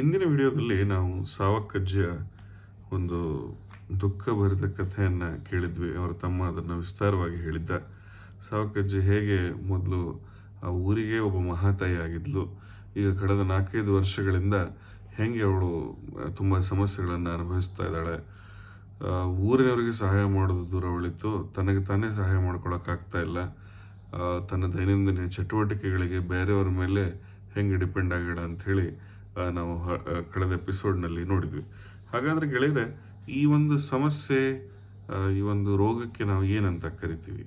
ಹಿಂದಿನ ವಿಡಿಯೋದಲ್ಲಿ ನಾವು ಸಾವಕ್ಕಜ್ಜಿಯ ಒಂದು ದುಃಖಭರಿತ ಕಥೆಯನ್ನು ಕೇಳಿದ್ವಿ. ಅವರ ತಮ್ಮ ಅದನ್ನು ವಿಸ್ತಾರವಾಗಿ ಹೇಳಿದ್ದ. ಸಾವಕ್ಕಜ್ಜಿ ಹೇಗೆ ಮೊದಲು ಆ ಊರಿಗೆ ಒಬ್ಬ ಮಹಾತಾಯಿ ಆಗಿದ್ಲು, ಈಗ ಕಳೆದ 4-5 ವರ್ಷಗಳಿಂದ ಹೇಗೆ ಅವಳು ತುಂಬ ಸಮಸ್ಯೆಗಳನ್ನು ಅನುಭವಿಸ್ತಾ ಇದ್ದಾಳೆ. ಊರಿನವರಿಗೆ ಸಹಾಯ ಮಾಡೋದು ದೂರ ಉಳಿತು, ತನಗೆ ತಾನೇ ಸಹಾಯ ಮಾಡ್ಕೊಳಕ್ಕಾಗ್ತಾ ಇಲ್ಲ. ತನ್ನ ದೈನಂದಿನ ಚಟುವಟಿಕೆಗಳಿಗೆ ಬೇರೆಯವರ ಮೇಲೆ ಹೆಂಗೆ ಡಿಪೆಂಡ್ ಆಗ್ಯಾಳ ಅಂಥೇಳಿ ನಾವು ಕಳೆದ ಎಪಿಸೋಡ್ನಲ್ಲಿ ನೋಡಿದ್ವಿ. ಹಾಗಾದರೆ ಗೆಳೆಯರೆ, ಈ ಒಂದು ಸಮಸ್ಯೆ, ಈ ಒಂದು ರೋಗಕ್ಕೆ ನಾವು ಏನಂತ ಕರಿತೀವಿ?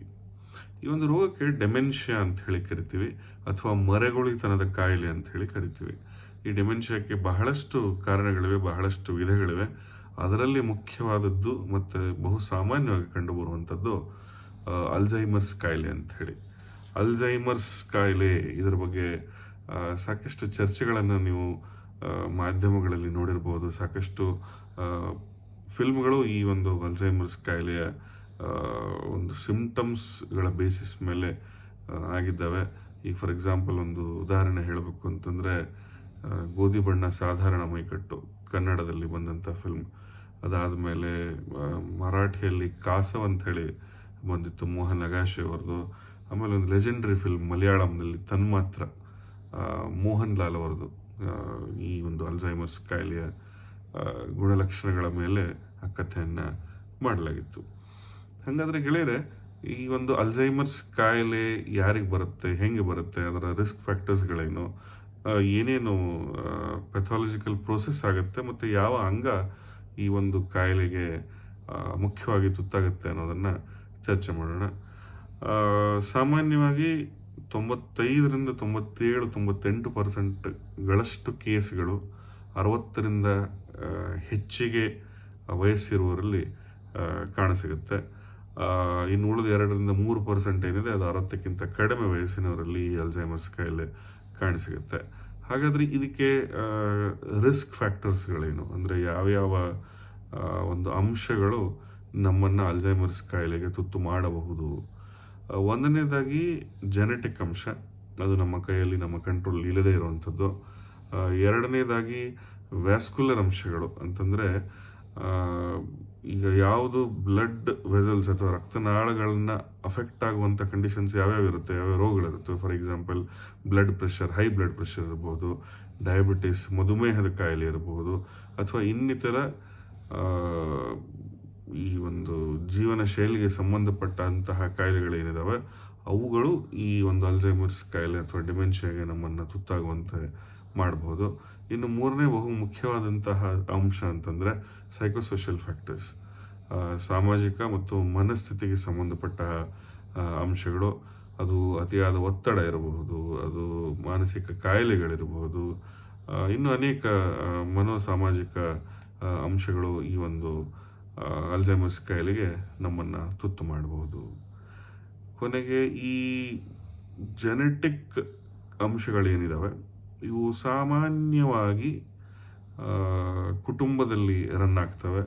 ಈ ಒಂದು ರೋಗಕ್ಕೆ ಡೆಮೆನ್ಷಿಯಾ ಅಂತ ಹೇಳಿ ಕರಿತೀವಿ, ಅಥವಾ ಮರೆಗುಳಿತನದ ಕಾಯಿಲೆ ಅಂತ ಹೇಳಿ ಕರಿತೀವಿ. ಈ ಡೆಮೆನ್ಷಿಯಾಕ್ಕೆ ಬಹಳಷ್ಟು ಕಾರಣಗಳಿವೆ, ಬಹಳಷ್ಟು ವಿಧಗಳಿವೆ. ಅದರಲ್ಲಿ ಮುಖ್ಯವಾದದ್ದು ಮತ್ತು ಬಹು ಸಾಮಾನ್ಯವಾಗಿ ಕಂಡುಬರುವಂಥದ್ದು ಅಲ್ಝೈಮರ್ಸ್ ಕಾಯಿಲೆ ಅಂತ ಹೇಳಿ. ಅಲ್ಝೈಮರ್ಸ್ ಕಾಯಿಲೆ, ಇದರ ಬಗ್ಗೆ ಸಾಕಷ್ಟು ಚರ್ಚೆಗಳನ್ನು ನೀವು ಮಾಧ್ಯಮಗಳಲ್ಲಿ ನೋಡಿರ್ಬೋದು. ಸಾಕಷ್ಟು ಫಿಲ್ಮ್ಗಳು ಈ ಒಂದು ಅಲ್ಝೈಮರ್ಸ್ ಕಾಯಿಲೆಯ ಒಂದು ಸಿಂಪ್ಟಮ್ಸ್ಗಳ ಬೇಸಿಸ್ ಮೇಲೆ ಆಗಿದ್ದಾವೆ. ಈಗ ಫಾರ್ ಎಕ್ಸಾಂಪಲ್ ಒಂದು ಉದಾಹರಣೆ ಹೇಳಬೇಕು ಅಂತಂದರೆ, ಗೋಧಿ ಬಣ್ಣ ಸಾಧಾರಣ ಮೈಕಟ್ಟು ಕನ್ನಡದಲ್ಲಿ ಬಂದಂಥ ಫಿಲ್ಮ್. ಅದಾದಮೇಲೆ ಮರಾಠಿಯಲ್ಲಿ ಕಾಸವ್ ಅಂತ ಹೇಳಿ ಬಂದಿತ್ತು, ಮೋಹನ್ ಅಗಾಶೆ ಅವರದು. ಆಮೇಲೆ ಒಂದು ಲೆಜೆಂಡ್ರಿ ಫಿಲ್ಮ್ ಮಲಯಾಳಂನಲ್ಲಿ ತನ್ಮಾತ್ರ, ಮೋಹನ್ ಲಾಲ್ ಅವರದು. ಈ ಒಂದು ಅಲ್ಝೈಮರ್ಸ್ ಕಾಯಿಲೆಯ ಗುಣಲಕ್ಷಣಗಳ ಮೇಲೆ ಆ ಕಥೆಯನ್ನು ಮಾಡಲಾಗಿತ್ತು. ಹಾಗಾದರೆ ಗೆಳೆಯರೆ, ಈ ಒಂದು ಅಲ್ಝೈಮರ್ಸ್ ಕಾಯಿಲೆ ಯಾರಿಗೆ ಬರುತ್ತೆ, ಹೆಂಗೆ ಬರುತ್ತೆ, ಅದರ ರಿಸ್ಕ್ ಫ್ಯಾಕ್ಟರ್ಸ್ಗಳೇನು, ಏನೇನು ಪೆಥಾಲಜಿಕಲ್ ಪ್ರೋಸೆಸ್ ಆಗುತ್ತೆ, ಮತ್ತು ಯಾವ ಅಂಗ ಈ ಒಂದು ಕಾಯಿಲೆಗೆ ಮುಖ್ಯವಾಗಿ ತುತ್ತಾಗುತ್ತೆ ಅನ್ನೋದನ್ನು ಚರ್ಚೆ ಮಾಡೋಣ. ಸಾಮಾನ್ಯವಾಗಿ 95ರಿಂದ 97-98% ಕೇಸ್ಗಳು 60ರಿಂದ ಹೆಚ್ಚಿಗೆ ವಯಸ್ಸಿರುವವರಲ್ಲಿ ಕಾಣಸಿಗುತ್ತೆ. ಇನ್ನು ಉಳಿದ 2-3% ಏನಿದೆ, ಅದು 60ಕ್ಕಿಂತ ಕಡಿಮೆ ವಯಸ್ಸಿನವರಲ್ಲಿ ಈ ಅಲ್ಝೈಮರ್ಸ್ ಕಾಯಿಲೆ ಕಾಣಸಿಗುತ್ತೆ. ಹಾಗಾದರೆ ಇದಕ್ಕೆ ರಿಸ್ಕ್ ಫ್ಯಾಕ್ಟರ್ಸ್ಗಳೇನು, ಅಂದರೆ ಯಾವ್ಯಾವ ಒಂದು ಅಂಶಗಳು ನಮ್ಮನ್ನು ಅಲ್ಝೈಮರ್ಸ್ ಕಾಯಿಲೆಗೆ ತುತ್ತು ಮಾಡಬಹುದು? ಒಂದನೇದಾಗಿ ಜೆನೆಟಿಕ್ ಅಂಶ, ಅದು ನಮ್ಮ ಕೈಯಲ್ಲಿ, ನಮ್ಮ ಕಂಟ್ರೋಲ್ ಇಲ್ಲದೇ ಇರುವಂಥದ್ದು. ಎರಡನೇದಾಗಿ ವ್ಯಾಸ್ಕ್ಯುಲರ್ ಅಂಶಗಳು ಅಂತಂದರೆ, ಈಗ ಯಾವುದು ಬ್ಲಡ್ ವೆಸಲ್ಸ್ ಅಥವಾ ರಕ್ತನಾಳಗಳನ್ನ ಅಫೆಕ್ಟ್ ಆಗುವಂಥ ಕಂಡೀಷನ್ಸ್ ಯಾವ್ಯಾವ ಇರುತ್ತೆ, ಯಾವ್ಯಾವ ರೋಗಗಳಿರುತ್ತೆ. For example blood pressure, high blood pressure ಇರ್ಬೋದು, ಡಯಾಬಿಟಿಸ್, ಮಧುಮೇಹದ ಕಾಯಿಲೆ ಇರಬಹುದು, ಅಥವಾ ಇನ್ನಿತರ ಈ ಒಂದು ಜೀವನ ಶೈಲಿಗೆ ಸಂಬಂಧಪಟ್ಟಂತಹ ಕಾಯಿಲೆಗಳೇನಿದಾವೆ ಅವುಗಳು ಈ ಒಂದು ಅಲ್ಝೈಮರ್ಸ್ ಕಾಯಿಲೆ ಅಥವಾ ಡಿಮೆನ್ಷಿಯಾಗೆ ನಮ್ಮನ್ನು ತುತ್ತಾಗುವಂತೆ ಮಾಡಬಹುದು. ಇನ್ನು ಮೂರನೇ ಬಹು ಮುಖ್ಯವಾದಂತಹ ಅಂಶ ಅಂತಂದರೆ ಸೈಕೋಸೋಷಿಯಲ್ ಫ್ಯಾಕ್ಟರ್ಸ್, ಸಾಮಾಜಿಕ ಮತ್ತು ಮನಸ್ಥಿತಿಗೆ ಸಂಬಂಧಪಟ್ಟ ಅಂಶಗಳು. ಅದು ಅತಿಯಾದ ಒತ್ತಡ ಇರಬಹುದು, ಅದು ಮಾನಸಿಕ ಕಾಯಿಲೆಗಳಿರಬಹುದು, ಇನ್ನು ಅನೇಕ ಮನೋಸಾಮಾಜಿಕ ಅಂಶಗಳು ಈ ಒಂದು ಅಲ್ಝೈಮರ್ಸ್ ಕಾಯಿಲೆಗೆ ನಮ್ಮನ್ನು ತುತ್ತು ಮಾಡಬಹುದು. ಕೊನೆಗೆ ಈ ಜೆನೆಟಿಕ್ ಅಂಶಗಳೇನಿದ್ದಾವೆ ಇವು ಸಾಮಾನ್ಯವಾಗಿ ಕುಟುಂಬದಲ್ಲಿ ರನ್ ಆಗ್ತವೆ.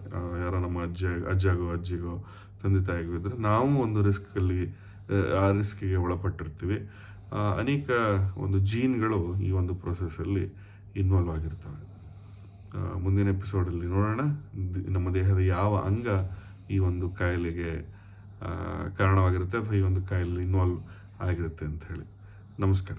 ಯಾರೋ ನಮ್ಮ ಅಜ್ಜಿಗೋ ತಂದೆ ತಾಯಿಗೂ ಇದ್ದರೆ ನಾವು ಒಂದು ಆ ರಿಸ್ಕಿಗೆ ಒಳಪಟ್ಟಿರ್ತೀವಿ. ಅನೇಕ ಒಂದು ಜೀನ್ಗಳು ಈ ಒಂದು ಪ್ರೊಸೆಸ್ಸಲ್ಲಿ ಇನ್ವಾಲ್ವ್ ಆಗಿರ್ತವೆ. ಮುಂದಿನ ಎಪಿಸೋಡಲ್ಲಿ ನೋಡೋಣ ನಮ್ಮ ದೇಹದ ಯಾವ ಅಂಗ ಈ ಒಂದು ಕಾಯಿಲೆಗೆ ಕಾರಣವಾಗಿರುತ್ತೆ ಅಥವಾ ಈ ಒಂದು ಕಾಯಿಲೆ ಇನ್ವಾಲ್ವ್ ಆಗಿರುತ್ತೆ ಅಂತ ಹೇಳಿ. ನಮಸ್ಕಾರ.